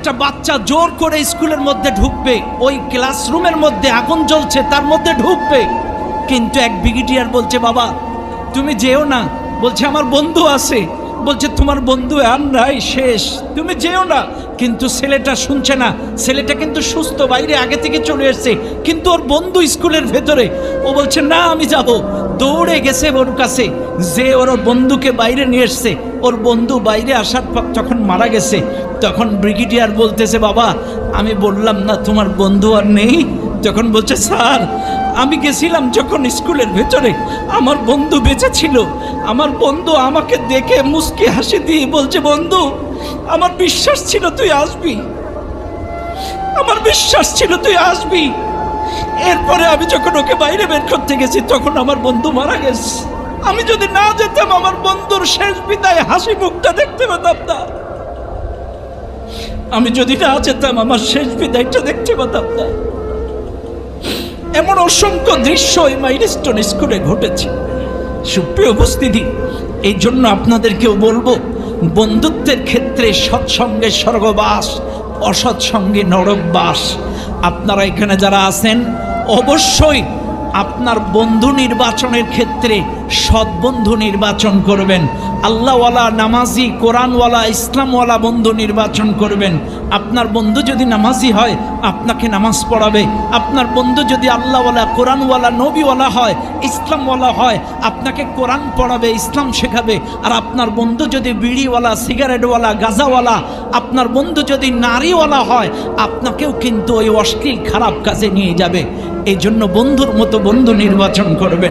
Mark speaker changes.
Speaker 1: একটা বাচ্চা জোর করে স্কুলের মধ্যে ঢুকবে, ওই ক্লাসরুমের মধ্যে আগুন জ্বলছে তার মধ্যে ঢুকবে, কিন্তু এক ব্রিগেডিয়ার বলছে বাবা তুমি যেও না, বলছে আমার বন্ধু আছে, বলছে তোমার বন্ধু আর নাই, শেষ, তুমি যেও না। কিন্তু ছেলেটা শুনছে না, ছেলেটা কিন্তু সুস্থ, বাইরে আগে থেকে চলে এসছে, কিন্তু ওর বন্ধু স্কুলের ভেতরে, ও বলছে না আমি যাব। দৌড়ে গেছে ওর কাছে, যে ওর বন্ধুকে বাইরে নিয়ে এসছে। ওর বন্ধু বাইরে আসার পর যখন মারা গেছে, তখন ব্রিগেডিয়ার বলতেছে বাবা আমি বললাম না তোমার বন্ধু আর নেই? তখন বলছে স্যার আমি গেছিলাম যখন স্কুলের ভেতরে, আমার বন্ধু বেঁচে ছিল, আমার বন্ধু আমাকে দেখে মুস্কি হাসি দিয়ে বলছে বন্ধু আমার বিশ্বাস ছিল তুই আসবি, আমার বিশ্বাস ছিল তুই আসবি। এরপরে আমি যখন ওকে বাইরে বের করতে গেছি তখন আমার বন্ধু মারা গেছে। আমি যদি না যেতাম আমার বন্ধুর শেষ বিদায় হাসি মুখটা দেখতে পেতাম না, আমি যদি না যেতাম আমার শেষ বিদায়টা দেখতে পেতাম না। এমন অসংখ্য দৃশ্য এই মাইলস্টোন স্কুলে ঘটেছে। সুপ্রিয় উপস্থিতি, এই জন্য আপনাদেরকেও বলবো বন্ধুত্বের ক্ষেত্রে সৎসঙ্গে স্বর্গবাস, অসৎসঙ্গে নরকবাস। আপনারা এখানে যারা আছেন অবশ্যই আপনার বন্ধু নির্বাচনের ক্ষেত্রে সৎ বন্ধু নির্বাচন করবেন, আল্লাহওয়ালা, নামাজি, কোরআনওয়ালা, ইসলামওয়ালা বন্ধু নির্বাচন করবেন। আপনার বন্ধু যদি নামাজি হয় আপনাকে নামাজ পড়াবে, আপনার বন্ধু যদি আল্লাহওয়ালা, কোরআনওয়ালা, নবীওয়ালা হয়, ইসলামওয়ালা হয় আপনাকে কোরআন পড়াবে, ইসলাম শেখাবে। আর আপনার বন্ধু যদি বিড়িওয়ালা, সিগারেটওয়ালা, গাঁজাওয়ালা, আপনার বন্ধু যদি নারীওয়ালা হয় আপনাকেও কিন্তু ওই অশ্লীল খারাপ কাজে নিয়ে যাবে। এই জন্য বন্ধুর মতো বন্ধু নির্বাচন করবে।